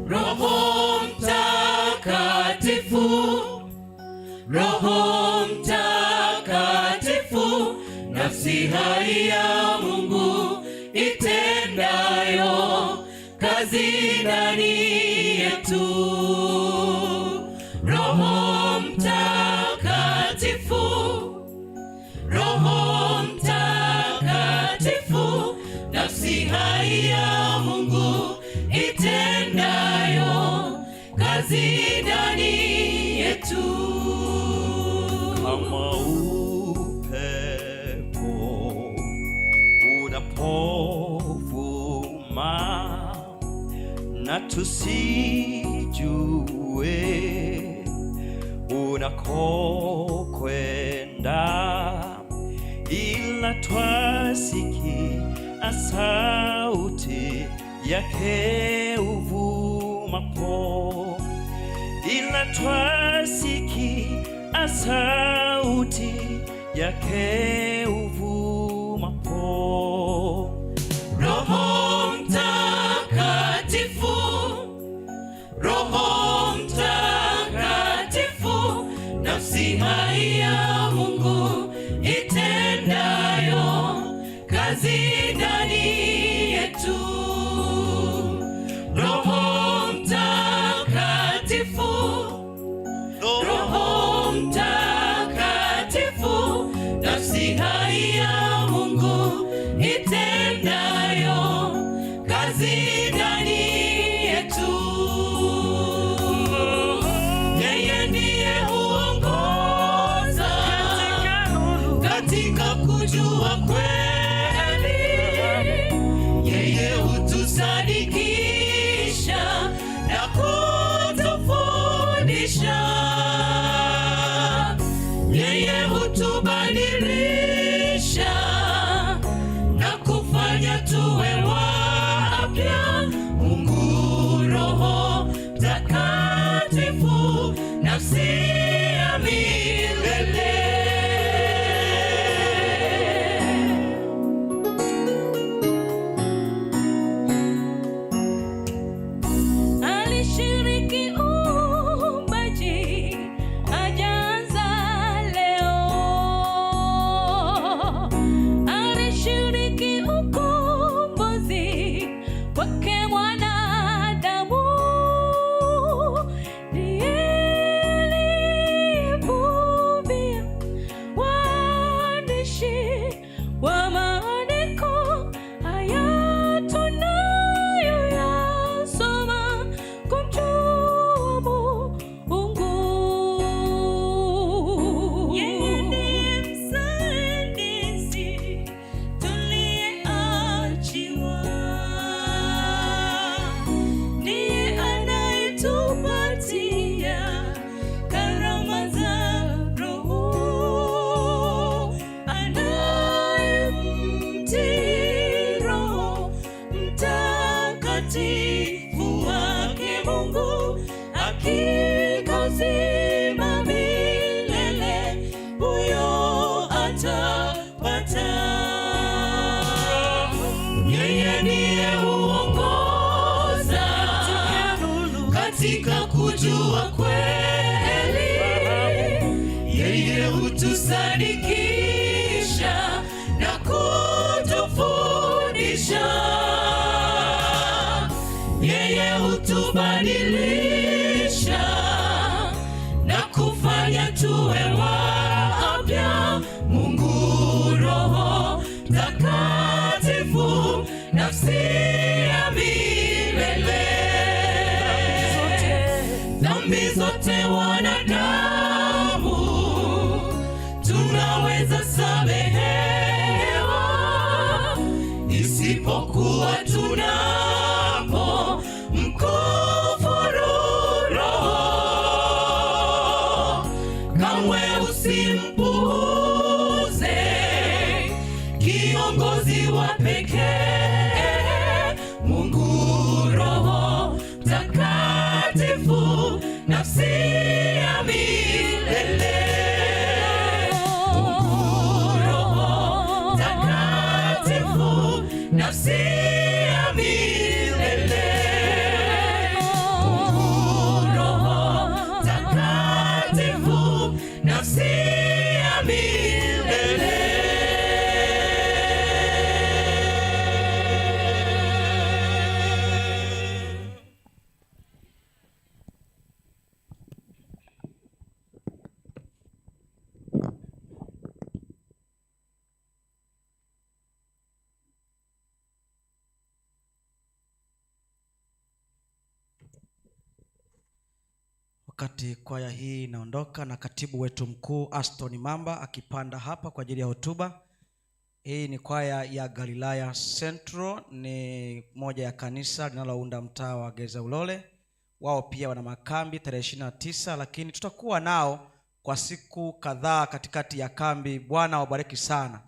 Roho Mtakatifu, Roho Mtakatifu, nafsi hai ya Mungu itendayo kazi ndani yetu. Roho Mtakatifu, Roho Mtakatifu, nafsi hai ya Mungu itendayo kazi ndani yetu. Kama upepo unapovuma na tusijue unakokwenda, ila twasikia sauti yake uvumapo, ila twasikia sauti yake uvumapo. Roho Mtakatifu, Roho Mtakatifu, nafsi hai ya Mungu itendayo kazi ndani yetu. Roho Mtakatifu, Roho Mtakatifu, nafsi hai ya Mungu itendayo kazi ndani yetu. Yeye ndiye huongoza katika kujua kweli, yeye hutusadikisha na kutufundisha, yeye hutubadilisha na kufanya tuwe wapya. Mungu Roho Mtakatifu, nafsi ya milele. Alishiriki uumbaji, hajaanza leo. Alishiriki ukombozi wake mwanadamu. Ndiye alivuvia waandishi wa maandiko haya tunayoyasoma kumjua Mungu. Yeye ndiye msaidizi tuliyeachiwa, ndiye anayetupatia karama za Roho, anayemtii Roho Mtakatifu wake Mungu, hakika uzima milele huyo atapata. Yeye ndiye huongoza katika kujua kweli, yeye hutusadikisha na kutufundisha, yeye hutubadilisha na kufanya tuwe wapya. Mungu Roho Mtakatifu, nafsi ya milele. Dhambi zote wanadamu tunaweza samehewa, isipokuwa tunapo mkufuru Roho. Kamwe usimpuuze kiongozi wa pekee, Mungu Roho Mtakatifu, nafsi ya milele. Mungu Roho Wakati kwaya hii inaondoka na katibu wetu mkuu Aston Mamba akipanda hapa kwa ajili ya hotuba. Hii ni kwaya ya Galilaya Central, ni moja ya kanisa linalounda mtaa wa Geza Ulole. Wao pia wana makambi tarehe 29, lakini tutakuwa nao kwa siku kadhaa katikati ya kambi. Bwana wabariki sana.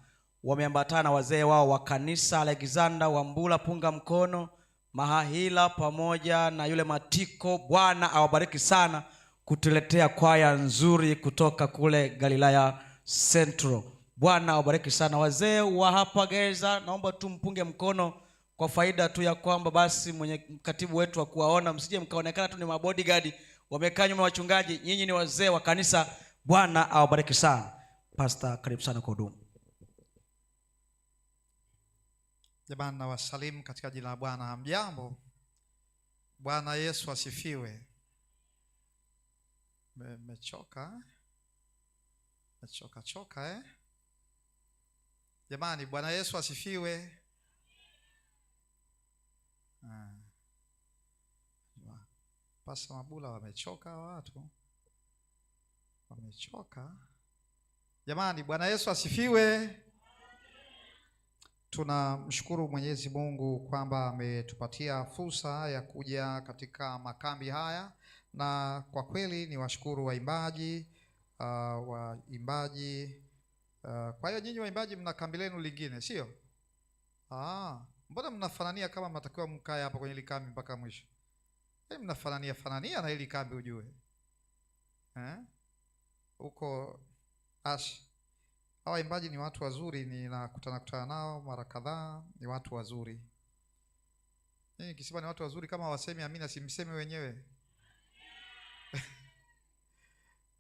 Wameambatana na wazee wao wa kanisa, Alexander Wambula punga mkono, Mahahila pamoja na yule Matiko. Bwana awabariki sana kutuletea kwaya nzuri kutoka kule Galilaya Central. Bwana awabariki sana. Wazee wa hapa Geza, naomba tu mpunge mkono kwa faida tu ya kwamba basi mwenye katibu wetu wa kuwaona, msije mkaonekana tu ni mabodyguard wamekaa nyuma wachungaji. Nyinyi ni wazee wa kanisa. Bwana awabariki sana. Pastor, karibu sana kwa huduma. Jamani, na wasalimu katika jina la Bwana. Hamjambo? Bwana Yesu asifiwe. Mechoka Jamani, Bwana Yesu asifiwe. Pasa Mabula wamechoka, watu wamechoka. Jamani, Bwana Yesu asifiwe. Tunamshukuru Mwenyezi Mungu kwamba ametupatia fursa ya kuja katika makambi haya, na kwa kweli ni washukuru waimbaji. Kwa hiyo nyinyi waimbaji mna kambi lenu lingine, sio? Mbona mnafanania kama mnatakiwa mkae hapa kwenye ile kambi mpaka mwisho? Mnafanania na ile kambi ujue. Huko Ash. Hawa waimbaji ni watu wazuri, ninakutana nao mara kadhaa, ni watu wazuri. Nikisema ni watu wazuri, kama wasemi amina simseme wenyewe.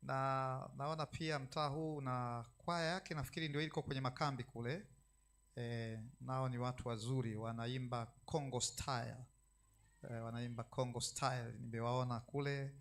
Na naona pia mtaa huu na kwaya yake nafikiri ndio iliko kwenye makambi kule. Nao ni watu wazuri, wanaimba Congo style. Nimewaona kule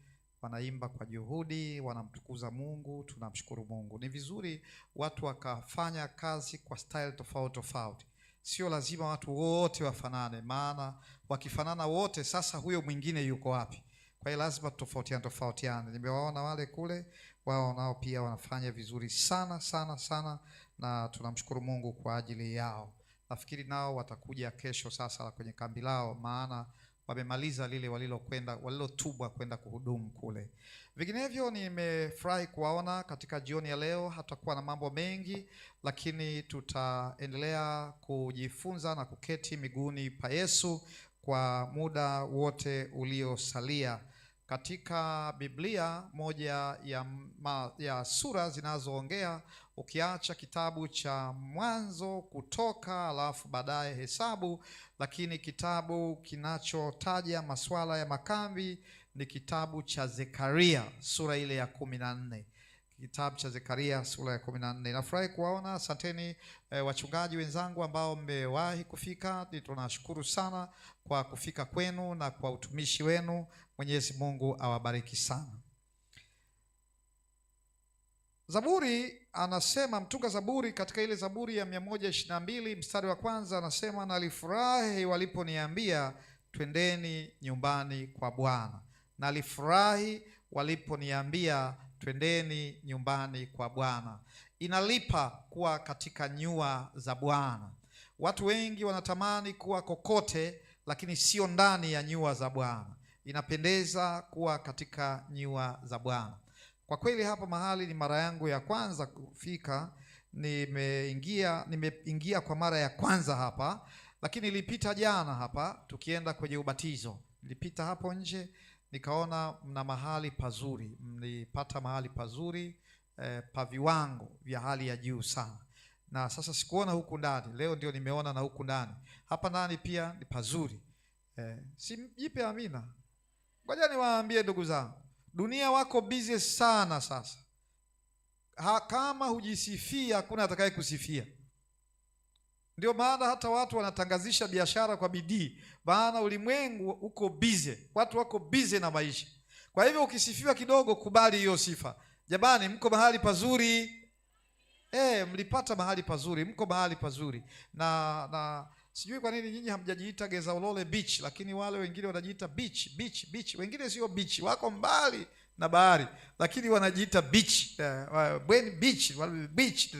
wanaimba kwa juhudi, wanamtukuza Mungu, tunamshukuru Mungu. Ni vizuri watu wakafanya kazi kwa style tofauti tofauti. Sio lazima watu wote wafanane, maana wakifanana wote sasa huyo mwingine yuko wapi? Kwa hiyo lazima tofautiane. Nimewaona wale kule, wao nao pia wanafanya vizuri sana na tunamshukuru Mungu kwa ajili yao. Nafikiri nao watakuja kesho sasa kwenye kambi lao, maana wamemaliza lile walilotubwa kwenda kuhudumu kule. Vinginevyo nimefurahi kuwaona katika jioni ya leo. Hatakuwa na mambo mengi, lakini tutaendelea kujifunza na kuketi miguuni pa Yesu kwa muda wote uliosalia. Katika Biblia, moja ya sura zinazoongea, ukiacha kitabu cha Mwanzo, Kutoka, alafu baadaye Hesabu, lakini kitabu kinachotaja masuala ya makambi ni kitabu cha Zekaria, sura ile ya 14. Kitabu cha Zekaria sura ya 14. Nafurahi kuwaona. Asanteni wachungaji wenzangu ambao mmewahi kufika. Tunashukuru sana kwa kufika kwenu na kwa utumishi wenu. Mwenyezi Mungu awabariki sana. Zaburi anasema, mtunga Zaburi katika ile Zaburi ya 122 mstari wa kwanza anasema, nalifurahi waliponiambia twendeni nyumbani kwa Bwana. Nalifurahi waliponiambia twendeni nyumbani kwa Bwana. Inalipa kuwa katika nyua za Bwana. Watu wengi wanatamani kuwa kokote, lakini sio ndani ya nyua za Bwana. Inapendeza kuwa katika nyua za Bwana. Kwa kweli hapa mahali ni mara yangu ya kwanza kufika. Nimeingia kwa mara ya kwanza hapa, lakini nilipita jana hapa tukienda kwenye ubatizo. Nilipita hapo nje nikaona mna mahali pazuri, mlipata mahali pazuri pa viwango vya hali ya juu sana. Na sasa sikuona huku ndani, leo ndio nimeona na huku ndani. Hapa ndani pia ni pazuri. Simjipe amina. Ngoja niwaambie ndugu zangu, dunia wako busy sana sasa. Kama hujisifia hakuna atakaye kusifia. Ndio maana hata watu wanatangazisha biashara kwa bidii, maana ulimwengu uko busy, watu wako busy na maisha. Kwa hivyo ukisifiwa kidogo, kubali hiyo sifa. Jamani, mko mahali pazuri. Mlipata mahali pazuri, mko mahali pazuri. Na sijui kwa nini nyinyi hamjajiita Geza Ulole Beach, lakini wale wengine wanajiita beach. Wengine sio beach, wako mbali na bahari, lakini wanajiita beach, Bweni beach.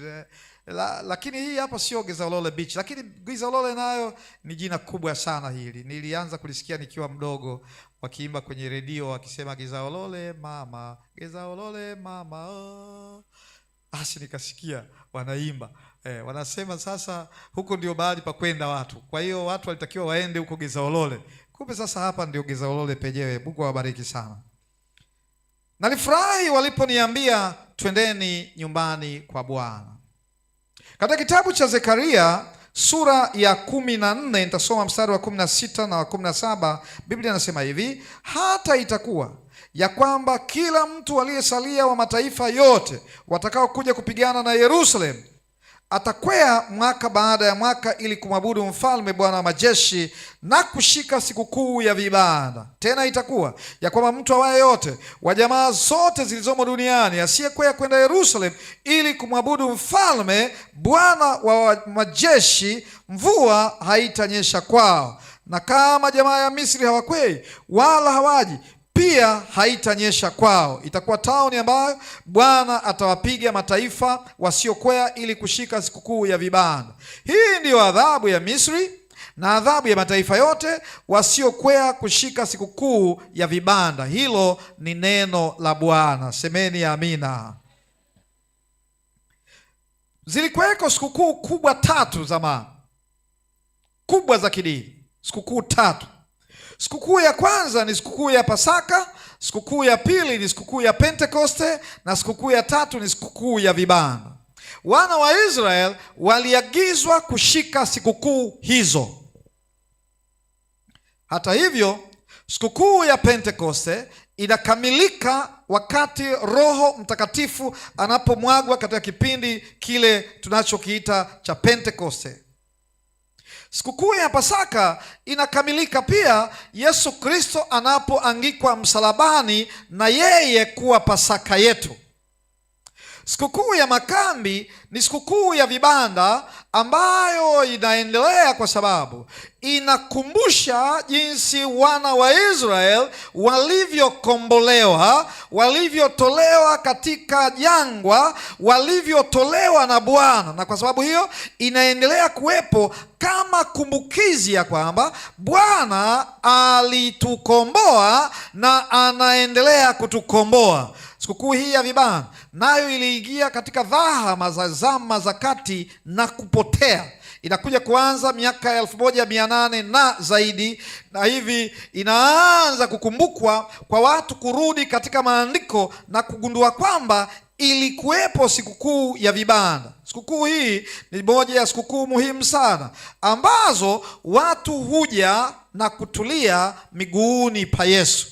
Lakini hii hapa sio Gezaulole Beach, lakini Gezaulole nayo ni jina kubwa sana hili. Nilianza kulisikia nikiwa mdogo, wakiimba kwenye redio wakisema Gezaulole mama, Gezaulole mama. Basi nikasikia wanaimba wanasema sasa huko ndio bahali pa kwenda watu. Kwa hiyo watu walitakiwa waende huko Gezaulole. Kumbe sasa hapa ndio Gezaulole penyewe. Mungu awabariki sana. Nalifurahi waliponiambia twendeni nyumbani kwa Bwana. Katika kitabu cha Zekaria sura ya 14 nitasoma mstari wa 16 na wa 17. Biblia inasema hivi: hata itakuwa ya kwamba kila mtu aliyesalia wa mataifa yote watakao kuja kupigana na Yerusalemu atakwea mwaka baada ya mwaka ili kumwabudu mfalme Bwana wa majeshi na kushika sikukuu ya vibanda. Tena itakuwa ya kwamba mtu awaye yote wa jamaa zote zilizomo duniani asiyekwea kwenda Yerusalemu ili kumwabudu mfalme Bwana wa majeshi, mvua haitanyesha kwao. Na kama jamaa ya Misri hawakwei wala hawaji, pia haitanyesha kwao. Itakuwa tauni ambayo Bwana atawapiga mataifa wasiokwea ili kushika sikukuu ya vibanda. Hii ndiyo adhabu ya Misri na adhabu ya mataifa yote wasiokwea kushika sikukuu ya vibanda. Hilo ni neno la Bwana. Semeni amina. Zilikuweko sikukuu kubwa tatu zamani, kubwa za kidini, sikukuu tatu. Sikukuu ya kwanza ni sikukuu ya Pasaka, sikukuu ya pili ni sikukuu ya Pentekoste, na sikukuu ya tatu ni sikukuu ya vibanda. Wana wa Israeli waliagizwa kushika sikukuu hizo. Hata hivyo, sikukuu ya Pentekoste inakamilika wakati Roho Mtakatifu anapomwagwa katika kipindi kile tunachokiita cha Pentekoste. Sikukuu ya Pasaka inakamilika pia Yesu Kristo anapoangikwa msalabani na yeye kuwa Pasaka yetu. Sikukuu ya Makambi ni sikukuu ya vibanda ambayo inaendelea kwa sababu inakumbusha jinsi wana wa Israeli walivyokombolewa, walivyotolewa katika jangwa, walivyotolewa na Bwana. Na kwa sababu hiyo inaendelea kuwepo kama kumbukizi ya kwamba Bwana alitukomboa na anaendelea kutukomboa. Sikukuu hii ya vibanda nayo iliingia katika dhahama za zama za kati na kupotea. Inakuja kuanza miaka 1800 na zaidi, na hivi inaanza kukumbukwa kwa watu kurudi katika maandiko na kugundua kwamba ilikuwepo sikukuu ya vibanda. Sikukuu hii ni moja ya sikukuu muhimu sana ambazo watu huja na kutulia miguuni pa Yesu.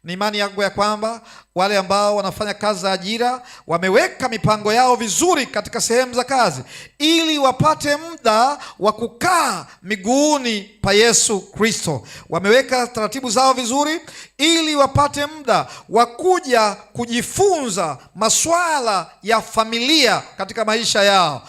Ni imani yangu ya kwamba wale ambao wanafanya kazi za ajira wameweka mipango yao vizuri katika sehemu za kazi ili wapate muda wa kukaa miguuni pa Yesu Kristo. Wameweka taratibu zao vizuri ili wapate muda wa kuja kujifunza masuala ya familia katika maisha yao.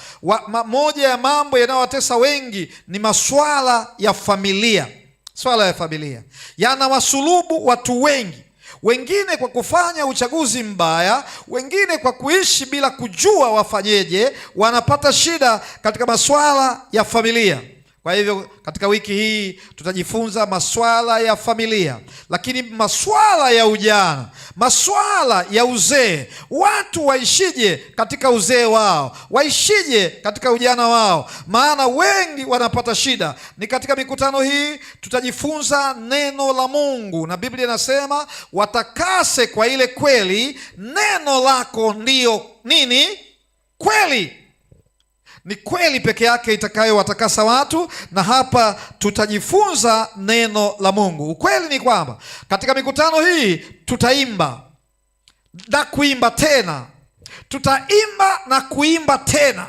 Moja ya mambo yanayowatesa wengi ni masuala ya familia. Swala ya familia yanawasulubu watu wengi, wengine kwa kufanya uchaguzi mbaya, wengine kwa kuishi bila kujua wafanyeje, wanapata shida katika masuala ya familia. Kwa hivyo katika wiki hii tutajifunza masuala ya familia, lakini masuala ya ujana, masuala ya uzee, watu waishije katika uzee wao, waishije katika ujana wao, maana wengi wanapata shida. Ni katika mikutano hii tutajifunza neno la Mungu, na Biblia inasema watakase kwa ile kweli, neno lako ndiyo nini? Kweli. Ni kweli peke yake itakayowatakasa watu, na hapa tutajifunza neno la Mungu. Ukweli ni kwamba katika mikutano hii tutaimba na kuimba tena, tutaimba na kuimba tena,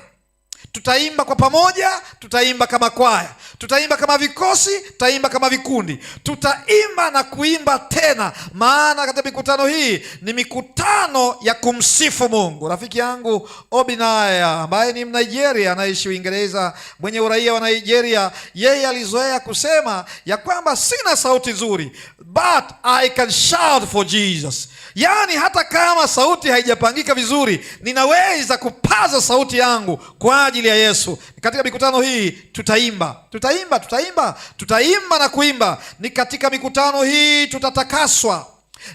Tutaimba kwa pamoja, tutaimba kama kwaya, tutaimba kama vikosi, tutaimba kama vikundi, tutaimba na kuimba tena, maana katika mikutano hii ni mikutano ya kumsifu Mungu. Rafiki yangu Obinaya ambaye ni Mnigeria anaishi Uingereza, mwenye uraia wa Nigeria, yeye alizoea kusema ya kwamba sina sauti nzuri, but I can shout for Jesus. Yaani hata kama sauti haijapangika vizuri, ninaweza kupaza sauti yangu kwa ajili ya Yesu. Katika mikutano hii tutaimba na kuimba. Ni katika mikutano hii tutatakaswa.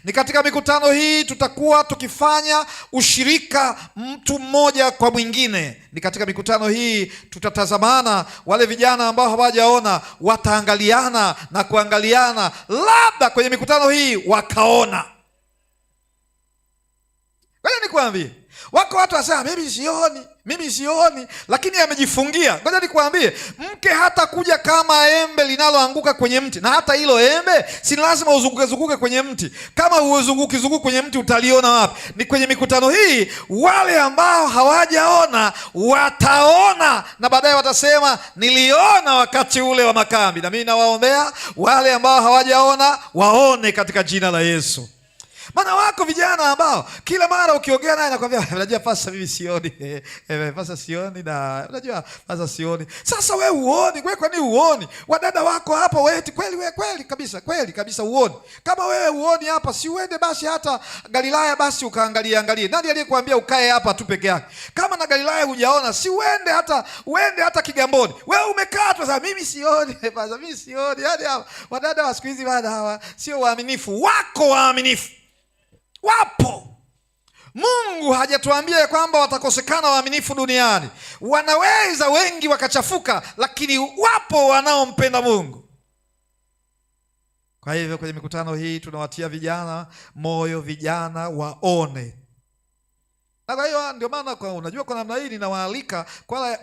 Ni katika mikutano hii tutakuwa tukifanya ushirika mtu mmoja kwa mwingine. Ni katika mikutano hii tutatazamana. Wale vijana ambao hawajaona wataangaliana na kuangaliana, labda kwenye mikutano hii wakaona. Ngoja nikwambie, wako watu wasema mimi sioni, lakini amejifungia. Ngoja nikwambie, mke hata kuja kama embe linaloanguka kwenye mti, na hata hilo embe si lazima uzunguke kwenye mti. Kama uzunguki kwenye mti utaliona wapi? Ni kwenye mikutano hii. Wale ambao hawajaona wataona, na baadaye watasema niliona wakati ule wa makambi. Na mimi nawaombea wale ambao hawajaona waone katika jina la Yesu. Maana wako vijana ambao kila mara ukiongea naye anakuambia unajua pasa mimi sioni. Pasa sioni, na unajua pasa sioni. Sasa wewe uoni, wewe kwa nini uoni? Wadada wako hapa wewe kweli kabisa uoni. Kama wewe uoni hapa, si uende basi hata Galilaya basi ukaangalie. Nani aliyekuambia ukae hapa tu peke yake? Kama na Galilaya hujaona, si uende hata Kigamboni. Wewe umekaa tu sasa mimi sioni, pasa mimi sioni. Yaani wadada wa siku hizi bado hawa sio waaminifu. Wako waaminifu. Wapo. Mungu hajatuambia kwamba watakosekana waaminifu duniani. Wanaweza wengi wakachafuka, lakini wapo wanaompenda Mungu. Kwa hivyo kwenye mikutano hii tunawatia vijana moyo, vijana waone. Na kwa hiyo ndio maana unajua kwa namna hii ninawaalika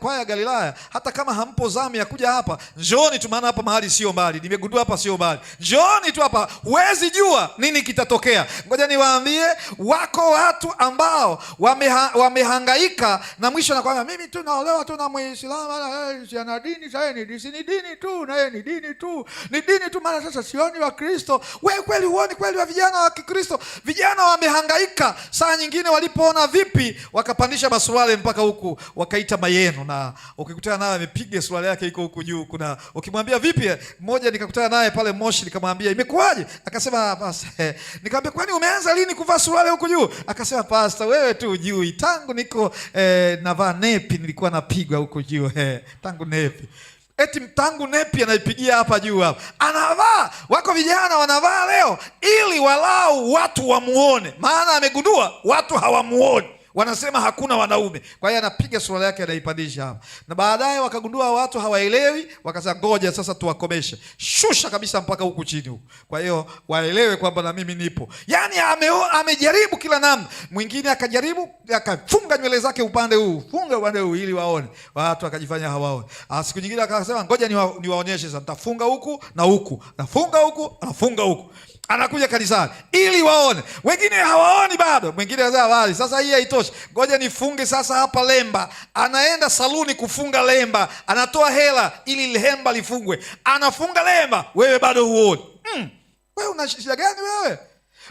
kwaya Galilaya, hata kama hampo zamu ya kuja hapa, njooni tu, maana hapa mahali sio mbali. Nimegundua hapa sio mbali. Njooni tu hapa, huwezi jua nini kitatokea. Ngoja niwaambie, wako watu ambao wamehangaika na mwisho anakuambia mimi tu naolewa tu na Muislamu, ana dini sasa ni dini tu, na yeye ni dini tu, maana sasa sioni wa Kristo. Wewe kweli huoni kweli wa vijana wa Kikristo? Vijana wamehangaika. Saa nyingine walipoona vipi wakapandisha masuruali mpaka huku wakaita mayenu, na ukikutana naye amepiga suruali yake iko huku juu. Kuna ukimwambia vipi, mmoja nikakutana naye pale Moshi, nikamwambia imekuwaje? Akasema pastor, nikamwambia kwani umeanza lini kuvaa suruali huku juu? Akasema pastor, wewe tu hujui, tangu niko navaa nepi nilikuwa napigwa huku juu tangu nepi. Eti tangu nepi anaipigia hapa juu hapa. Anavaa. Wako vijana wanavaa leo ili walau watu wamuone, maana amegundua watu hawamuoni. Wanasema hakuna wanaume. Kwa hiyo anapiga suruali yake anaipandisha hapa. Na baadaye wakagundua watu hawaelewi, wakasema ngoja sasa tuwakomeshe. Shusha kabisa mpaka huku chini huku. Kwa hiyo waelewe kwamba na mimi nipo. Yaani amejaribu kila namna. Mwingine akajaribu akafunga nywele zake upande huu, funga upande huu ili waone. Watu wakajifanya hawaoni. Siku nyingine akasema ngoja niwaonyeshe sasa, nitafunga huku na huku. Nafunga huku, anafunga huku. Anakuja kanisani ili waone. Wengine hawaoni bado. Mwingine anasema bali sasa hii haitoshi, ngoja nifunge sasa hapa lemba. Anaenda saluni kufunga lemba, anatoa hela ili lemba lifungwe, anafunga lemba. Wewe bado huoni. Wewe una shida gani wewe?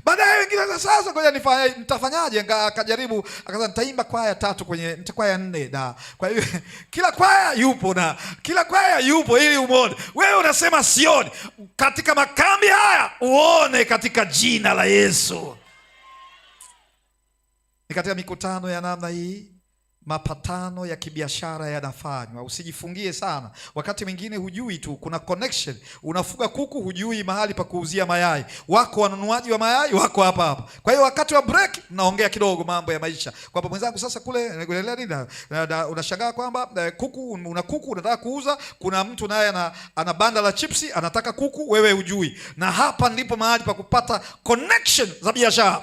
Baadaye wengine sasa ngoja nitafanyaje? Akajaribu akasema nitaimba kwaya 3 kwenye kwaya 4, na kwa hiyo kila kwaya yupo ili umuone. Wewe unasema sioni. Katika makambi haya uone katika jina la Yesu. Ni katika mikutano ya namna hii mapatano ya kibiashara yanafanywa. Usijifungie sana. Wakati mwingine hujui tu kuna connection. Unafuga kuku, hujui mahali pa kuuzia mayai. Wako wanunuaji wa mayai wako hapa. Kwa hiyo wakati wa break naongea kidogo mambo ya maisha. Kwamba mwenzangu sasa kule unashangaa kwamba kuku unataka kuuza, kuna mtu naye ana banda la chipsi anataka kuku, wewe hujui. Na hapa ndipo mahali pa kupata connection za biashara.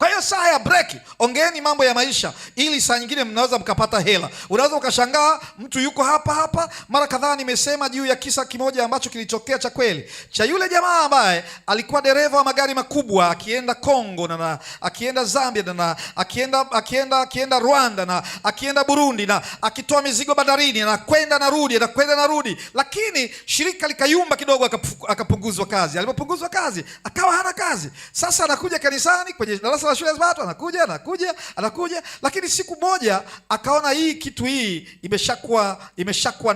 Kwa hiyo saa ya break, ongeeni mambo ya maisha, ili saa nyingine mnaweza mkapata hela. Unaweza ukashangaa mtu yuko hapa. Mara kadhaa nimesema juu ya kisa kimoja ambacho kilitokea cha kweli, cha yule jamaa ambaye alikuwa dereva wa magari makubwa, akienda Kongo na akienda Zambia na akienda Rwanda na akienda Burundi, na akitoa mizigo bandarini, na kwenda na rudi, lakini shirika likayumba kidogo, akapunguzwa kazi. Alipopunguzwa kazi, akawa hana kazi. Sasa anakuja kanisani kwenye darasa la shule ya Sabato, anakuja, lakini siku moja akaona hii kitu imeshakuwa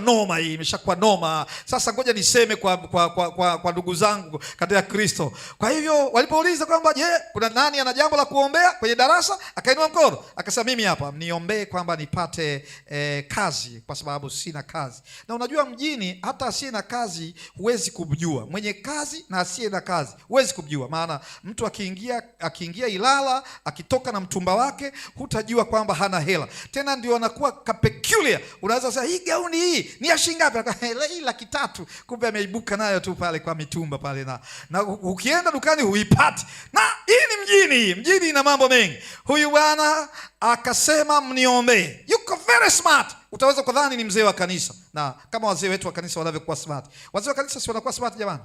noma. Sasa ngoja niseme kwa ndugu zangu katika Kristo. Kwa hivyo walipouliza kwamba je, kuna nani ana jambo la kuombea kwenye darasa, akainua mkono akasema, mimi hapa, mniombee kwamba nipate kazi, kwa sababu sina kazi. Na unajua mjini, hata asiye na kazi huwezi kumjua mwenye kazi, na asiye na kazi huwezi kumjua. Maana mtu akiingia Ilala, akitoka na mtumba wake, hutajua kwamba hana hela. Tena ndio anakuwa peculiar. Unaweza kusema hii gauni hii ni ya shilingi ngapi? Hii 300,000. Kumbe ameibuka nayo tu pale kwa mitumba pale, na ukienda dukani huipati. Na hii ni mjini ina mambo mengi. Huyu bwana akasema, mniombee. Yuko very smart. Utaweza kudhani ni mzee wa kanisa, na kama wazee wetu wa kanisa wanavyokuwa smart. Wazee wa kanisa si wanakuwa smart jamani?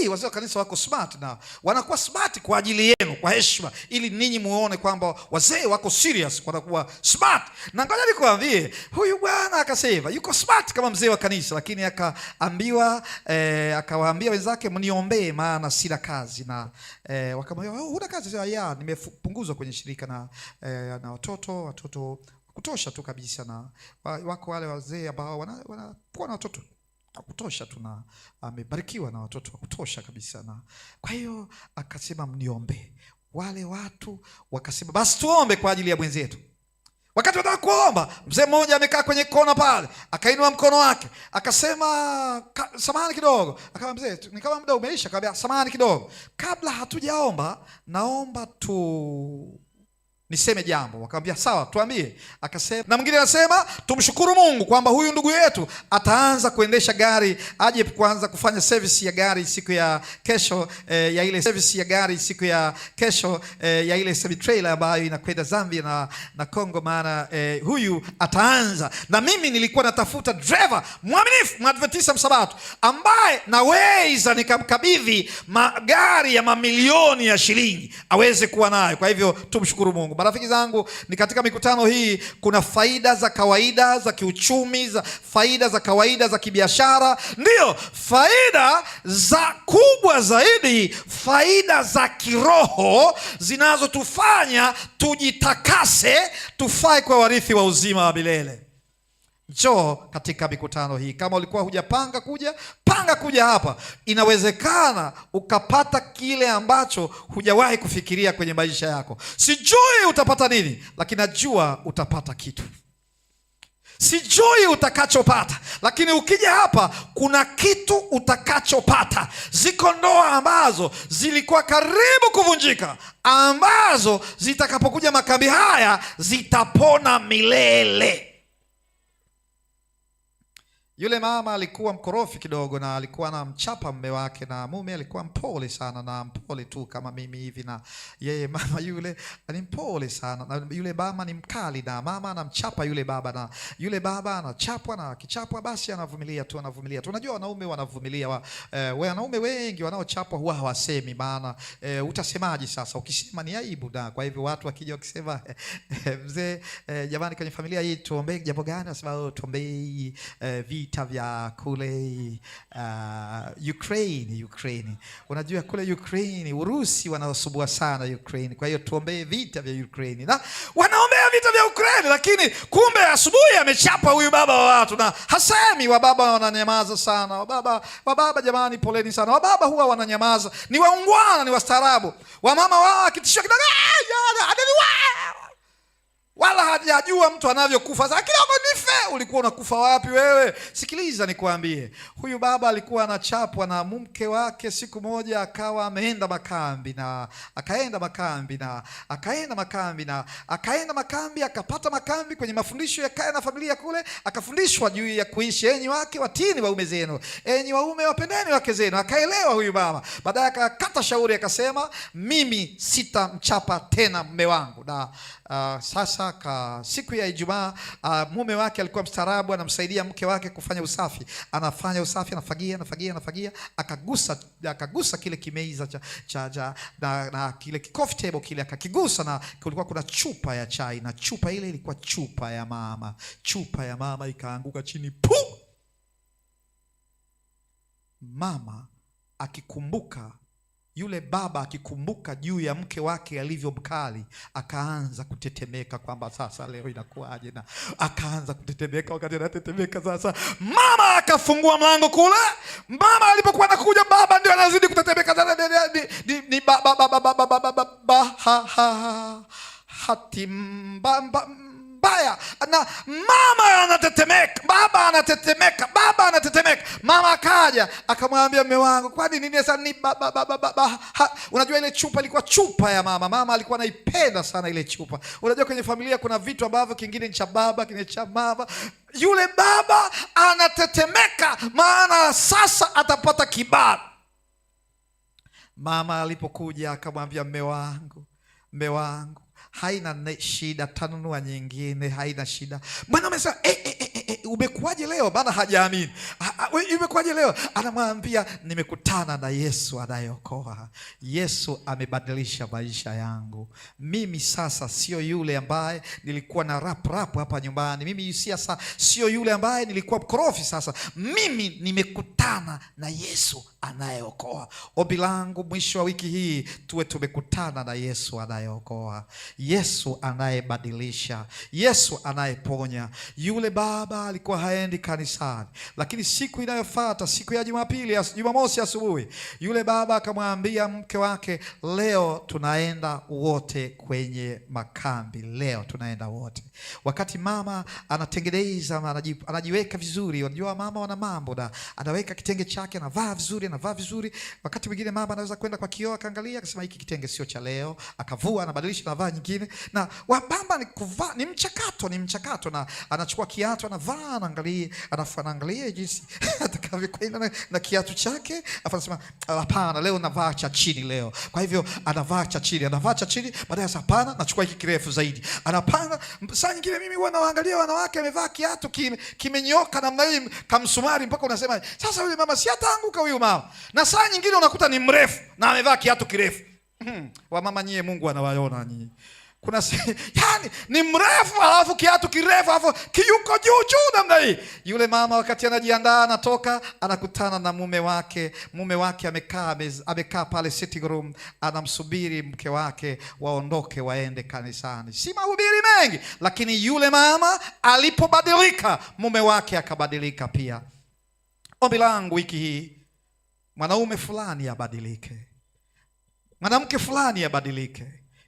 Wazee wa kanisa wako smart, na wanakuwa smart kwa ajili yenu, kwa heshima, ili ninyi muone kwamba wazee wako serious, wanakuwa smart. Na ngoja nikwambie, huyu bwana akasema yuko smart kama mzee wa kanisa, lakini akawaambia wenzake, mniombee maana sina kazi. Na wakamwambia, huna kazi? Ya, nimepunguzwa kwenye shirika na watoto kutosha tu kabisa, na wako wale wazee ambao wanakuwa na watoto kutosha tu, na amebarikiwa na watoto wa kutosha kabisa. Na kwa hiyo akasema, mniombe. Wale watu wakasema, basi tuombe kwa ajili ya mwenzetu. Wakati wataka kuomba, mzee mmoja amekaa kwenye kona pale, akainua mkono wake akasema, samahani kidogo. Akamwambia, mzee, ni kama muda umeisha. Akamwambia, samahani kidogo, kabla hatujaomba naomba niseme jambo. Wakamwambia, sawa, tuambie. Akasema, na mwingine anasema, tumshukuru Mungu kwamba huyu ndugu yetu ataanza kuendesha gari, aje kuanza kufanya service ya gari siku ya kesho, ya ile service ya gari siku ya kesho, ya ile semi trailer ambayo inakwenda Zambia na Kongo. Maana huyu ataanza, na mimi nilikuwa natafuta driver mwaminifu, Mwadventista msabato, ambaye naweza nikamkabidhi magari ya mamilioni ya shilingi aweze kuwa nayo. Kwa hivyo tumshukuru Mungu. Marafiki zangu, ni katika mikutano hii kuna faida za kawaida za kiuchumi, faida za kawaida za kibiashara, ndio faida za kubwa zaidi, faida za kiroho zinazotufanya tujitakase, tufae kwa warithi wa uzima wa milele. Njoo katika mikutano hii. Kama ulikuwa hujapanga kuja, panga kuja hapa. Inawezekana ukapata kile ambacho hujawahi kufikiria kwenye maisha yako. Sijui utapata nini, lakini najua utapata kitu. Sijui utakachopata, lakini ukija hapa kuna kitu utakachopata. Ziko ndoa ambazo zilikuwa karibu kuvunjika, ambazo zitakapokuja makambi haya zitapona milele. Yule mama alikuwa mkorofi kidogo, na alikuwa anamchapa mume wake, na mume alikuwa mpole sana, na mpole tu kama mimi hivi, na yeye mama yule ni mpole sana, na yule mama ni mkali, na mama anamchapa yule baba, na yule baba anachapwa, na akichapwa basi anavumilia tu. Unajua wanaume wanavumilia, wanaume wengi wanaochapwa huwa hawasemi, maana utasemaje sasa? Ukisema ni aibu. Na kwa hivyo watu wakija wakisema, mzee, jamani, kwenye familia hii tuombee jambo gani? Nasema tuombee vita vya kule Ukraine. Unajua kule Ukraine, Urusi wanasumbua sana Ukraine. Kwa hiyo tuombee vita vya Ukraine. Na wanaombea vita vya Ukraine, lakini kumbe asubuhi amechapa huyu baba wa watu, na hasemi. Wababa wananyamaza sana. Wababa jamani, poleni sana. Wababa huwa wananyamaza, ni waungwana, ni wastaarabu. Wamama wao akitishwa kidogo, wala hajajua mtu anavyokufa. Sasa kidogo nife, ulikuwa unakufa wapi wewe? Sikiliza nikwambie, huyu baba alikuwa anachapwa na mke wake. Siku moja akawa ameenda makambi na akaenda makambi, akapata makambi kwenye mafundisho ya kaya na familia kule, akafundishwa juu ya kuishi. Enyi wake watini waume zenu, enyi waume wapendeni wake zenu. Akaelewa huyu baba. Baadaye akakata shauri, akasema mimi sitamchapa tena mume wangu. Na sasa siku ya Ijumaa, mume wake alikuwa mstaarabu, anamsaidia mke wake kufanya usafi. Anafanya usafi, anafagia, akagusa kile kimeza na kile coffee table kile, akakigusa, na kulikuwa kuna chupa ya chai, na chupa ile ilikuwa chupa ya mama. Chupa ya mama ikaanguka chini, pu! Mama akikumbuka, yule baba akikumbuka juu ya mke wake alivyo mkali, akaanza kutetemeka kwamba sasa leo inakuaje, na akaanza kutetemeka. Wakati anatetemeka sasa, mama akafungua mlango kule. Mama alipokuwa anakuja, baba ndio anazidi kutetemeka. Ni hati mbaya, na mama anatetemeka, baba anatetemeka. Mama akaja akamwambia mume wangu, kwani nini sasa? Ni unajua ile chupa ilikuwa chupa ya mama. Mama alikuwa anaipenda sana ile chupa. Unajua kwenye familia kuna vitu ambavyo kingine ni cha baba, kingine cha mama. Yule baba anatetemeka, maana sasa atapata kibali. Mama alipokuja akamwambia mume wangu, haina shida, tanunua nyingine, haina shida. Bwana amesema umekuaje leo? Bana hajaamini. Umekuaje leo? Anamwambia nimekutana na Yesu anayeokoa. Yesu amebadilisha maisha yangu. Mimi sasa sio yule ambaye nilikuwa na rap hapa nyumbani. Mimi sasa sio yule ambaye nilikuwa mkorofi. Sasa mimi nimekutana na Yesu anayeokoa. Ombi langu mwisho wa wiki hii tuwe tumekutana na Yesu anayeokoa, Yesu anayebadilisha, Yesu anayeponya. Yule baba alikuwa haendi kanisani, lakini siku inayofuata, siku ya Jumamosi asubuhi, yule baba akamwambia mke wake, leo tunaenda wote kwenye makambi, leo tunaenda wote. Wakati mama anatengeneza, anajiweka vizuri. Unajua mama wana mambo, na anaweka kitenge chake, anavaa vizuri. Wakati mwingine mama anaweza kwenda kwa kioo akaangalia, akasema hiki kitenge sio cha leo, akavua, anabadilisha, anavaa nyingine. Na wabamba ni kuvaa, ni mchakato, na anachukua kiatu, anavaa, anaangalia jinsi atakavyokwenda na kiatu chake. Anasema hapana, leo navaa cha chini leo. Kwa hivyo anavaa cha chini, baadaye hapana, nachukua hiki kirefu zaidi. Anapanga. Saa nyingine mimi huwa naangalia wanawake amevaa kiatu kimenyoka namna hii kamsumari, mpaka unasema sasa yule mama si ataanguka huyu mama. Na saa nyingine unakuta ni mrefu na amevaa kiatu kirefu. Wa mama nyie, Mungu anawaona nyie. Kuna yani ni mrefu alafu kiatu kirefu alafu kiyuko juu namna hii. Yule mama wakati anajiandaa, anatoka, anakutana na mume wake. Mume wake amekaa pale sitting room, anamsubiri mke wake waondoke waende kanisani. Si mahubiri mengi, lakini yule mama alipobadilika, mume wake akabadilika pia. Ombi langu wiki hii, mwanaume fulani abadilike, mwanamke fulani abadilike,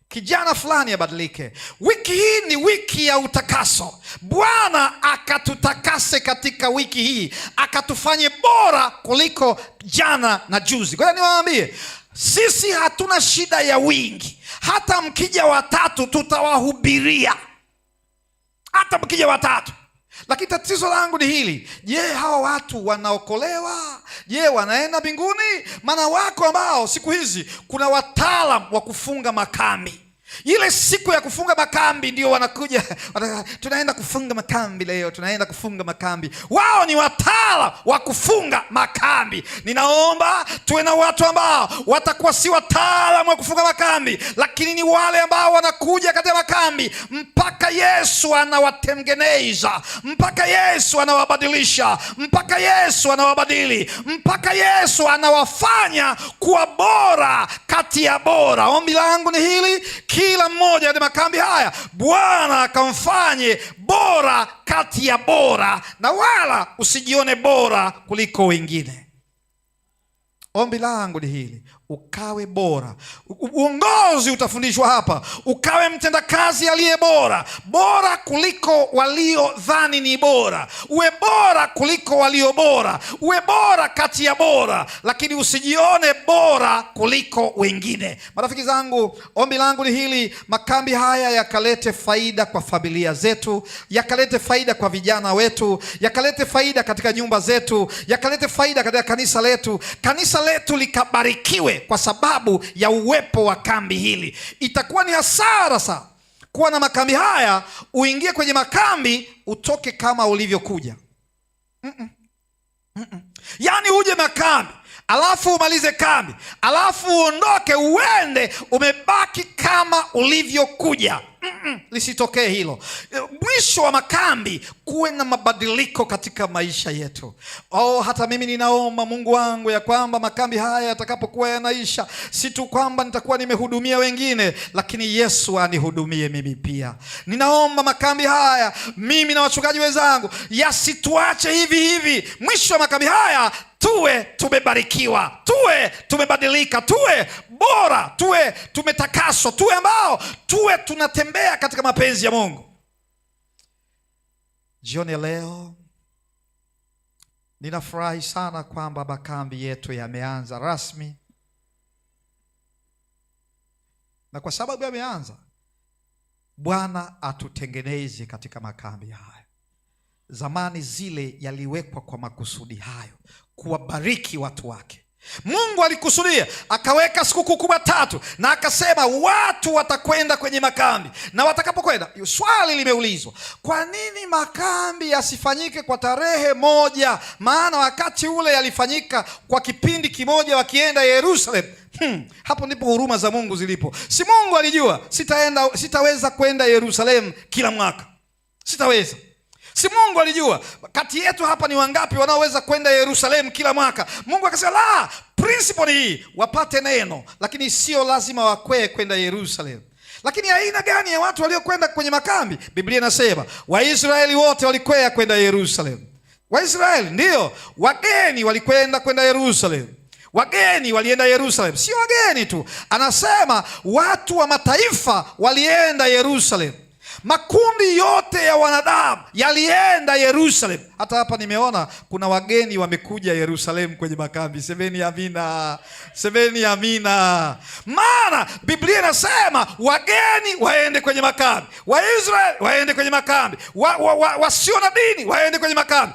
kijana fulani abadilike. Wiki hii ni wiki ya utakaso. Bwana akatutakase katika wiki hii, akatufanye bora kuliko jana na juzi. Kwa hiyo niwaambie, sisi hatuna shida ya wingi. Hata mkija watatu tutawahubiria, hata mkija watatu. Lakini tatizo langu ni hili, je, hawa watu wanaokolewa? Je, wanaenda mbinguni? Maana wako ambao siku hizi kuna wataalam wa kufunga makambi. Ile siku ya kufunga makambi ndio wanakuja, tunaenda kufunga makambi leo, tunaenda kufunga makambi. Wao ni wataalamu wa kufunga makambi. Ninaomba tuwe na watu ambao watakuwa si wataalamu wa kufunga makambi, lakini ni wale ambao wanakuja katika makambi mpaka Yesu anawatengeneza, mpaka Yesu anawabadilisha, mpaka Yesu anawabadili, mpaka Yesu anawafanya kuwa bora kati ya bora. Ombi langu ni hili, kila mmoja katika makambi haya Bwana akamfanye bora kati ya bora, na wala usijione bora kuliko wengine. Ombi langu ni hili, ukawe bora. Uongozi utafundishwa hapa, ukawe mtendakazi aliye bora, bora kuliko waliodhani ni bora. Uwe bora kuliko walio bora, uwe bora kati ya bora, lakini usijione bora kuliko wengine. Marafiki zangu, ombi langu ni hili: makambi haya yakalete faida kwa familia zetu, yakalete faida kwa vijana wetu, yakalete faida katika nyumba zetu, yakalete faida katika kanisa letu. Kanisa letu likabarikiwe kwa sababu ya uwepo wa kambi hili. Itakuwa ni hasara sana kuwa na makambi haya, uingie kwenye makambi utoke kama ulivyokuja. Yaani uje makambi alafu umalize kambi alafu uondoke uende umebaki kama ulivyokuja. Lisitokee hilo. Mwisho wa makambi kuwe na mabadiliko katika maisha yetu. Hata mimi ninaomba Mungu wangu ya kwamba makambi haya yatakapokuwa yanaisha, si tu kwamba nitakuwa nimehudumia wengine, lakini Yesu anihudumie mimi pia. Ninaomba makambi haya, mimi na wachungaji wenzangu, yasituache hivi hivi. Mwisho wa makambi haya tuwe tumebarikiwa, tuwe tumebadilika, tuwe bora, tuwe tumetakaswa, tuwe tunatembea katika mapenzi ya Mungu. Jioni ya leo ninafurahi sana kwamba makambi yetu yameanza rasmi, na kwa sababu yameanza, Bwana atutengeneze katika makambi haya. Zamani zile yaliwekwa kwa makusudi hayo, kuwabariki watu wake. Mungu alikusudia akaweka sikukuu kubwa 3 na akasema watu watakwenda kwenye makambi, na watakapokwenda, swali limeulizwa, kwa nini makambi yasifanyike kwa tarehe moja? Maana wakati ule yalifanyika kwa kipindi kimoja wakienda Yerusalemu. Hapo ndipo huruma za Mungu zilipo. Si Mungu alijua sitaweza kwenda Yerusalemu kila mwaka, sitaweza. Si Mungu alijua kati yetu hapa ni wangapi wanaoweza kwenda Yerusalemu kila mwaka? Mungu akasema la, principle ni hii, wapate neno, lakini sio lazima wakwee kwenda Yerusalemu. Lakini aina gani ya watu waliokwenda kwenye makambi? Biblia inasema Waisraeli wote walikwea kwenda Yerusalemu. Waisraeli ndio, wageni kwenda Yerusalemu. Wageni walienda Yerusalemu. Sio wageni tu, anasema watu wa mataifa walienda Yerusalemu. Makundi yote ya wanadamu yalienda Yerusalemu. Hata hapa nimeona kuna wageni wamekuja Yerusalemu kwenye makambi. Semeni amina, semeni amina. Maana Biblia inasema wageni waende kwenye makambi, Waisraeli waende kwenye makambi, wasio na dini waende kwenye makambi.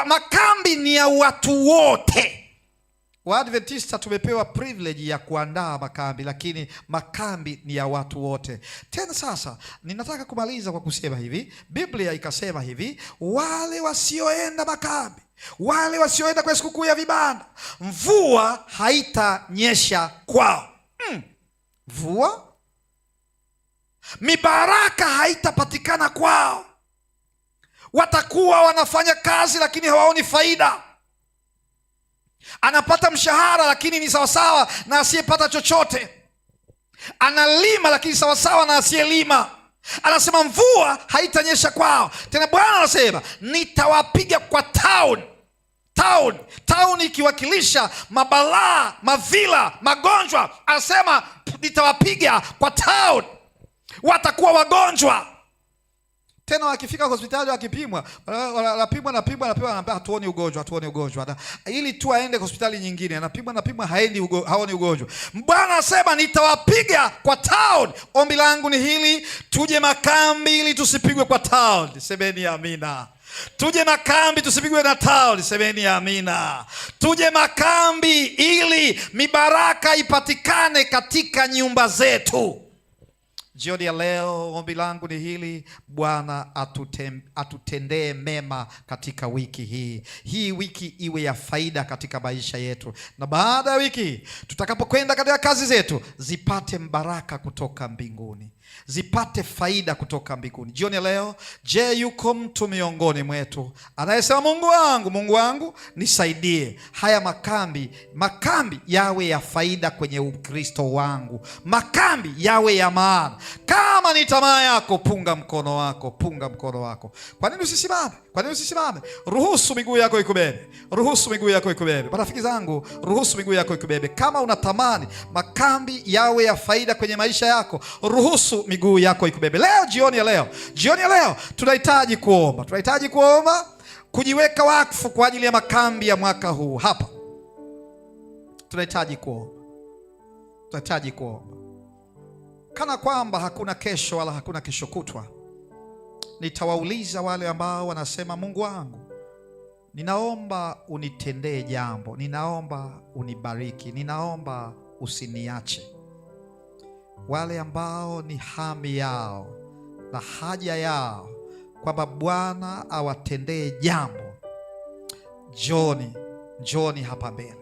Makambi ni ya watu wote. Waadventista tumepewa privilege ya kuandaa makambi, lakini makambi ni ya watu wote. Tena sasa ninataka kumaliza kwa kusema hivi, Biblia ikasema hivi, wale wasioenda makambi, wale wasioenda kwa sikukuu ya vibanda, mvua haitanyesha kwao. Mvua, mibaraka haitapatikana kwao. Watakuwa wanafanya kazi lakini hawaoni faida. Anapata mshahara lakini ni sawasawa na asiyepata chochote. Analima lakini sawasawa na asiyelima. Anasema mvua haitanyesha kwao. Tena Bwana anasema nitawapiga kwa town ikiwakilisha mabalaa, madhila, magonjwa. Anasema nitawapiga kwa town. Watakuwa wagonjwa. Tena wakifika hospitali wakipimwa, wanapimwa, hatuoni ugonjwa. Ili tu aende hospitali nyingine, anapimwa, haoni ugonjwa. Bwana anasema nitawapiga kwa town. Ombi langu ni hili, tuje makambi ili tusipigwe kwa town. Semeni amina. Tuje makambi tusipigwe na town. Semeni amina. Tuje makambi ili mibaraka ipatikane katika nyumba zetu. Jioni ya leo ombi langu ni hili, Bwana atutendee mema katika wiki hii. Hii wiki iwe ya faida katika maisha yetu, na baada ya wiki tutakapokwenda katika kazi zetu zipate mbaraka kutoka mbinguni, zipate faida kutoka mbinguni. Jioni ya leo, je, yuko mtu miongoni mwetu anayesema Mungu wangu nisaidie, haya makambi yawe ya faida kwenye Ukristo wangu, makambi yawe ya maana. Kama ni tamaa yako, punga mkono wako. Kwa nini usisimame? Kwa nini usisimame? Ruhusu miguu yako ikubebe. Ruhusu miguu yako ikubebe. Marafiki zangu, ruhusu miguu yako ikubebe. Kama unatamani makambi yawe ya faida kwenye maisha yako, ruhusu miguu yako ikubebe. Leo jioni ya leo tunahitaji kuomba. Tunahitaji kuomba, kujiweka wakfu kwa ajili ya makambi ya mwaka huu hapa. Tunahitaji kuomba. Kana kwamba hakuna kesho wala hakuna kesho kutwa. Nitawauliza wale ambao wanasema, Mungu wangu, ninaomba unitendee jambo, ninaomba unibariki, ninaomba usiniache. Wale ambao ni hamu yao na haja yao kwamba Bwana awatendee jambo, njoni hapa mbele.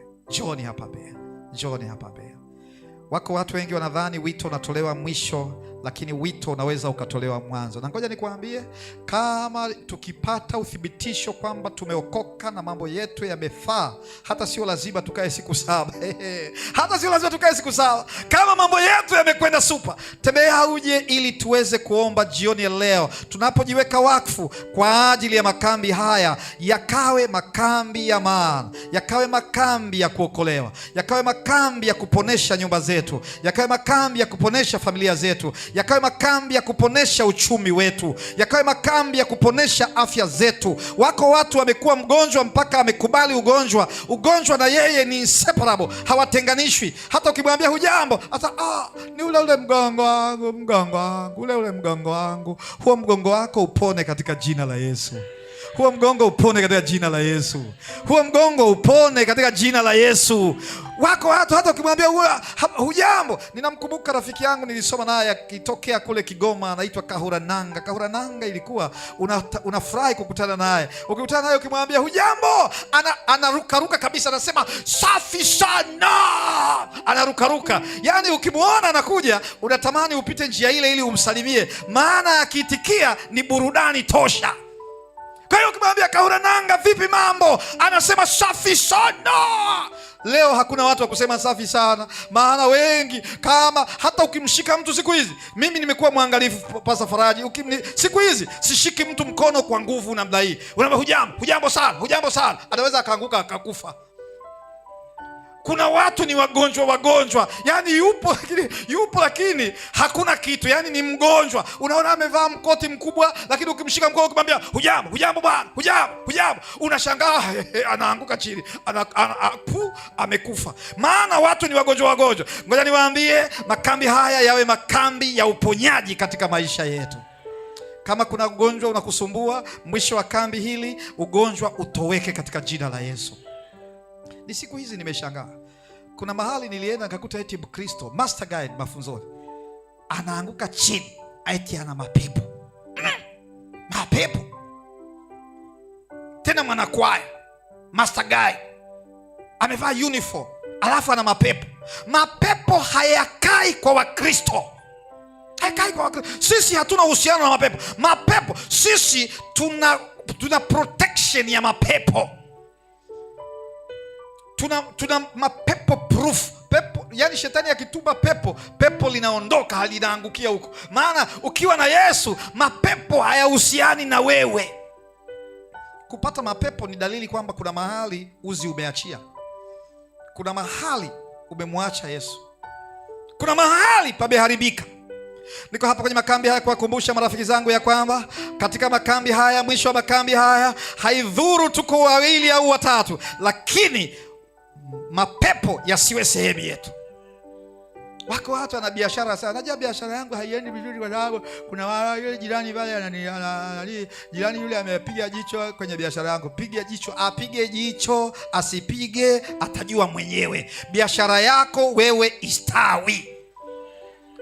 Wako watu wengi wanadhani wito unatolewa mwisho, lakini wito unaweza ukatolewa mwanzo. Na ngoja nikwambie, kama tukipata uthibitisho kwamba tumeokoka na mambo yetu yamefaa, hata sio lazima tukae siku 7. Kama mambo yetu yamekwenda super, tembea uje ili tuweze kuomba jioni ya leo. Tunapojiweka wakfu kwa ajili ya makambi haya, yakawe makambi ya maana, yakawe makambi ya kuokolewa, yakawe makambi ya kuponesha nyumba zetu, yakawe makambi ya kuponesha familia zetu, yakawe makambi ya kuponesha uchumi wetu, yakawe makambi ya kuponesha afya zetu. Wako watu wamekuwa mgonjwa mpaka amekubali ugonjwa na yeye ni inseparable, hawatenganishwi. Hata ukimwambia hujambo, hata ni ule mgongo wangu. Huo mgongo wako upone katika jina la Yesu. Huo mgongo upone katika jina la Yesu. Huo mgongo upone katika jina la Yesu. Wako watu hata ukimwambia hujambo. Ninamkumbuka rafiki yangu nilisoma naye akitokea kule Kigoma, anaitwa Kahurananga. Kahurananga ilikuwa unafurahi kukutana naye. Ukikutana naye ukimwambia hujambo, anarukaruka kabisa, anasema safi sana. Anarukaruka. Yaani ukimuona anakuja, unatamani upite njia ile ili umsalimie, maana akiitikia ni burudani tosha. Kwa hiyo ukimwambia Kahurananga, vipi mambo, anasema safi sana. Leo hakuna watu wa kusema safi sana, maana wengi, kama hata ukimshika mtu siku hizi, mimi nimekuwa mwangalifu Pastor Faraji, siku hizi sishiki mtu mkono kwa nguvu namna hii. Unaambia hujambo sana, anaweza akaanguka akakufa. Kuna watu ni wagonjwa, yani yupo lakini hakuna kitu, yani ni mgonjwa. Unaona amevaa mkoti mkubwa, lakini ukimshika mkono ukimwambia hujambo bwana, hujambo, unashangaa anaanguka chini, amekufa. Maana watu ni wagonjwa. Ngoja niwaambie, makambi haya yawe makambi ya uponyaji katika maisha yetu. Kama kuna ugonjwa unakusumbua, mwisho wa kambi hili ugonjwa utoweke katika jina la Yesu. Ni siku hizi nimeshangaa. Kuna mahali nilienda nikakuta eti Mkristo, master guide mafunzoni, anaanguka chini eti ana mapepo. Mapepo. Tena mwanakwaya, master guide, amevaa uniform, alafu ana mapepo. Mapepo hayakai kwa Wakristo. Sisi hatuna uhusiano na mapepo. Mapepo, sisi tuna protection ya mapepo. Tuna mapepo proof. Pepo, yani shetani akituma pepo linaondoka, halinaangukia huko. Maana ukiwa na Yesu, mapepo hayahusiani na wewe. Kupata mapepo ni dalili kwamba kuna mahali uzi umeachia. Kuna mahali umemwacha Yesu. Kuna mahali pameharibika. Niko hapa kwenye makambi haya kuwakumbusha marafiki zangu ya kwamba katika makambi haya, mwisho wa makambi haya, haidhuru tuko wawili au watatu, lakini mapepo yasiwe sehemu yetu. Wako watu wana biashara sana. Najua biashara yangu haiendi vizuri kwa sababu kuna yule jirani pale jirani yule amepiga jicho kwenye biashara yangu. Piga jicho, apige jicho, asipige, atajua mwenyewe. Biashara yako wewe istawi.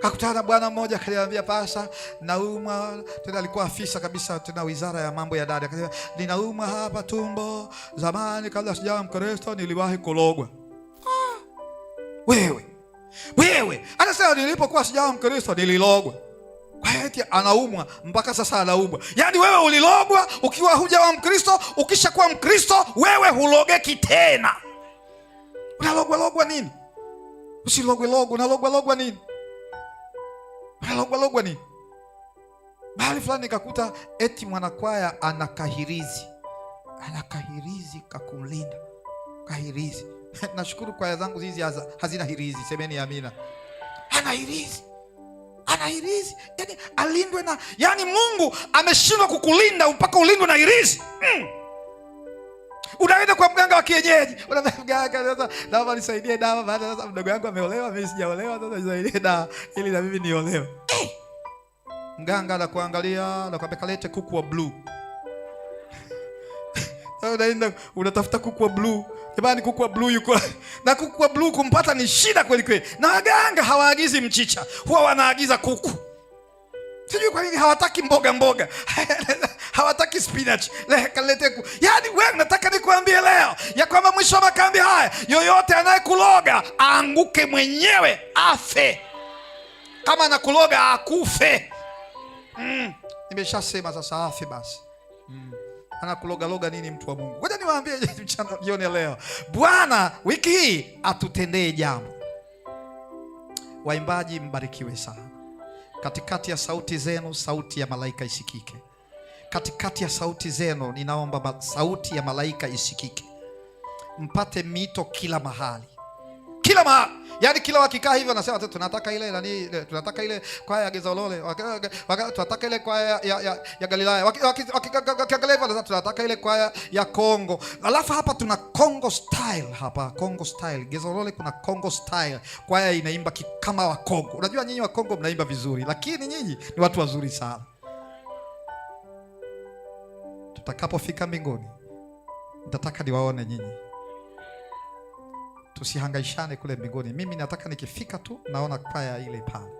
Kakutana bwana mmoja akaniambia, Pastor, naumwa. Tena alikuwa afisa kabisa, tena wizara ya mambo ya ndani. Akasema, ninaumwa hapa tumbo. Zamani kabla sijawa Mkristo niliwahi kulogwa. Wewe. Anasema nilipokuwa sijawa Mkristo nililogwa. Kwa hiyo eti anaumwa mpaka sasa anaumwa. Yaani wewe ulilogwa ukiwa hujawa Mkristo, ukishakuwa Mkristo wewe hulogeki tena. Unalogwa nini? Usilogwe, unalogwa nini? Unalogwa nini? Mahali fulani nikakuta eti mwanakwaya anakahirizi kakumlinda kahirizi. Nashukuru kwaya zangu hizi hazina hirizi, semeni amina. Ana hirizi yani alindwe na, yani Mungu ameshindwa kukulinda mpaka ulindwe na hirizi. Unaenda kwa mganga wa kienyeji, unamwambia mganga, sasa naomba nisaidie dawa, baada sasa mdogo wangu ameolewa, mimi sijaolewa, sasa nisaidie dawa ili na mimi niolewe. Mganga anakuangalia, anakuambia kalete kuku wa blue. Unaenda unatafuta kuku wa blue. Jamani, kuku wa blue yuko na kuku wa blue kumpata ni shida kweli kweli. Na waganga hawaagizi mchicha, huwa wanaagiza kuku. Sijui kwa nini hawataki mboga. Hawataki spinach. Kalete kuku. Yaani wewe nataka nikuambie leo ya kwamba mwisho wa makambi haya, yoyote anayekuloga aanguke mwenyewe, afe. Kama anakuloga akufe. Nimeshasema sasa, afe basi. Anakuloga nini mtu wa Mungu? Ngoja niwaambie mchana jioni leo, Bwana wiki hii atutendee jambo. Waimbaji mbarikiwe sana. Katikati ya sauti zenu, sauti ya malaika isikike. Katikati ya sauti zenu, ninaomba sauti ya malaika isikike. Mpate mito kila mahali. Kila mahali. Yaani kila wakikaa hivyo wanasema tunataka ile nani, tunataka ile kwaya ya Gezolole, tunataka ile kwaya ya Galilaya. Wakiangalia hivyo wanasema tunataka ile kwaya ya Kongo. Alafu hapa tuna Kongo style hapa, Kongo style. Gezolole kuna Kongo style. Kwaya inaimba kama wa Kongo. Unajua nyinyi wa Kongo mnaimba vizuri, lakini nyinyi ni watu wazuri sana. Tutakapofika mbinguni, nitataka niwaone nyinyi. Tusihangaishane kule mbinguni. Mimi nataka nikifika tu naona kwaya ile pale.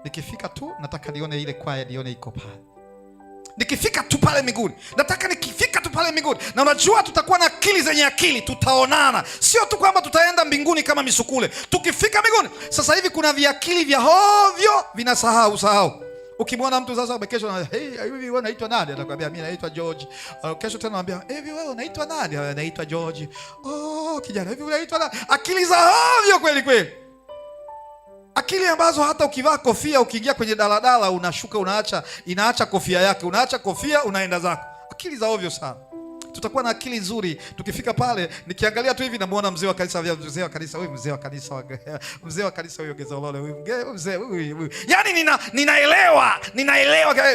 Nikifika tu nataka nione ile kwaya, nione iko pale. Nikifika tu pale mbinguni. Nataka nikifika tu pale mbinguni. Na unajua tutakuwa na akili zenye akili, tutaonana. Sio tu kwamba tutaenda mbinguni kama misukule. Tukifika mbinguni, sasa hivi kuna viakili vya hovyo vinasahau. Ukimwona mtu sasa kesho na hivi wewe unaitwa nani? Atakwambia mimi naitwa George. Kesho tena anambia hivi wewe unaitwa nani? Anaitwa George. Kijana hivi unaitwa nani? Akili za ovyo kweli kweli. Akili ambazo hata ukivaa kofia ukiingia kwenye daladala unashuka inaacha kofia yake. Unaacha kofia unaenda zako. Akili za ovyo sana. Tutakuwa na akili nzuri tukifika pale. Nikiangalia tu hivi namuona mzee wa kanisa, huyu mzee wa kanisa huyo Gezolole, huyu mzee huyu. Yaani ninaelewa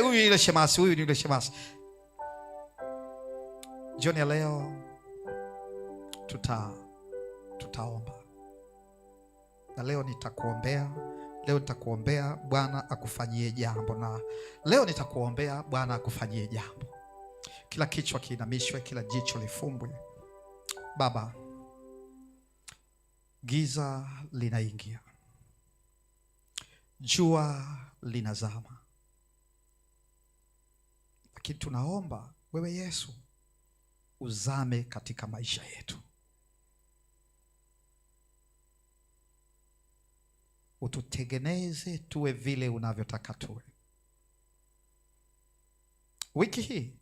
huyu ni yule shemasi. Jioni ya leo tutaomba. Na leo nitakuombea Bwana akufanyie jambo, na leo nitakuombea Bwana akufanyie jambo. Kila kichwa kiinamishwe, kila jicho lifumbwe. Baba, giza linaingia, jua linazama, lakini tunaomba wewe Yesu uzame katika maisha yetu. Ututengeneze tuwe vile unavyotaka tuwe. Wiki hii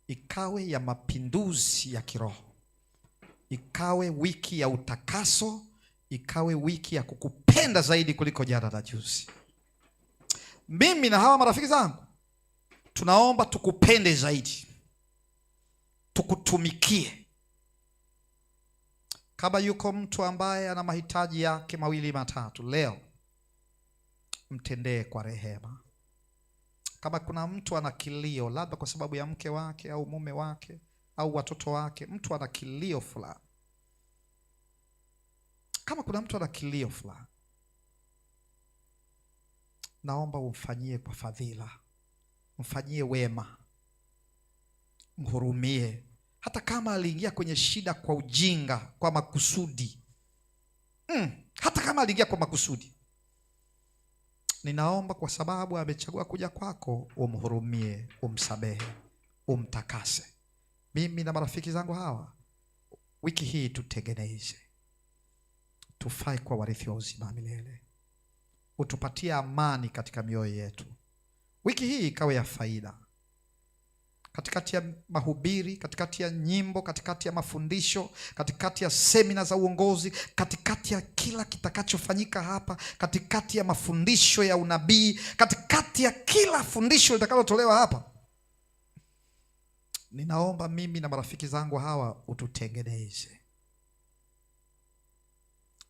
ikawe ya mapinduzi ya kiroho, ikawe wiki ya utakaso, ikawe wiki ya kukupenda zaidi kuliko jana na juzi. Mimi na hawa marafiki zangu tunaomba tukupende zaidi, tukutumikie. Kama yuko mtu ambaye ana mahitaji yake mawili matatu leo, mtendee kwa rehema. Kama kuna mtu ana kilio, labda kwa sababu ya mke wake au mume wake au watoto wake, mtu ana kilio fulani. Kama kuna mtu ana kilio fulani, naomba umfanyie kwa fadhila, mfanyie wema, mhurumie. Hata kama aliingia kwenye shida kwa ujinga, kwa makusudi, hata kama aliingia kwa makusudi, ninaomba kwa sababu amechagua kuja kwako, umhurumie, umsamehe, umtakase. Mimi na marafiki zangu hawa, wiki hii tutengeneze, tufai kwa warithi wa uzima milele. Utupatie amani katika mioyo yetu. Wiki hii ikawe ya faida katikati ya mahubiri, katikati ya nyimbo, katikati ya mafundisho, katikati ya semina za uongozi, katikati ya kila kitakachofanyika hapa, katikati ya mafundisho ya unabii, katikati ya kila fundisho litakalotolewa hapa, ninaomba mimi na marafiki zangu hawa ututengeneze.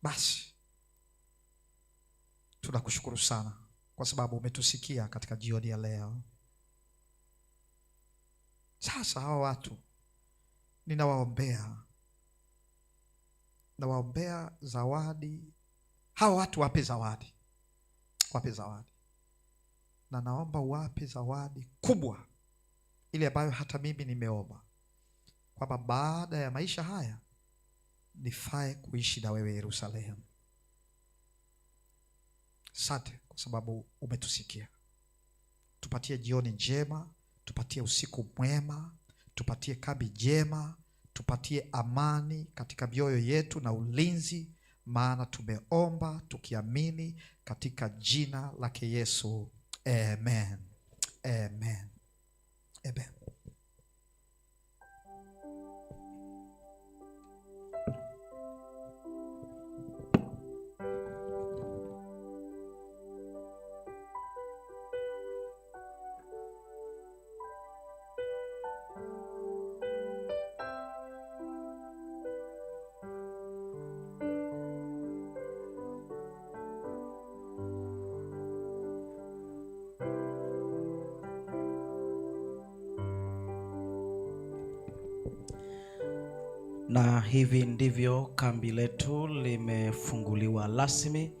Basi tunakushukuru sana kwa sababu umetusikia katika jioni ya leo. Sasa hawa watu ninawaombea, nawaombea zawadi. Hawa watu wape zawadi, wape zawadi, na naomba wape zawadi kubwa, ile ambayo hata mimi nimeomba, kwamba baada ya maisha haya nifae kuishi na wewe Yerusalemu. Asante kwa sababu umetusikia. Tupatie jioni njema, tupatie usiku mwema, tupatie kambi njema, tupatie amani katika mioyo yetu na ulinzi, maana tumeomba tukiamini katika jina lake Yesu. Amen. Amen. Amen. Na hivi ndivyo kambi letu limefunguliwa rasmi.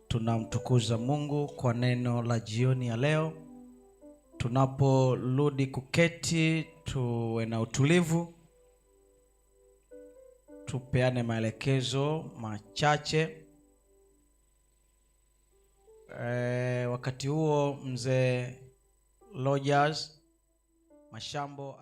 Tunamtukuza Mungu kwa neno la jioni ya leo. Tunaporudi kuketi, tuwe na utulivu, tupeane maelekezo machache. Wakati huo mzee Rogers Mashambo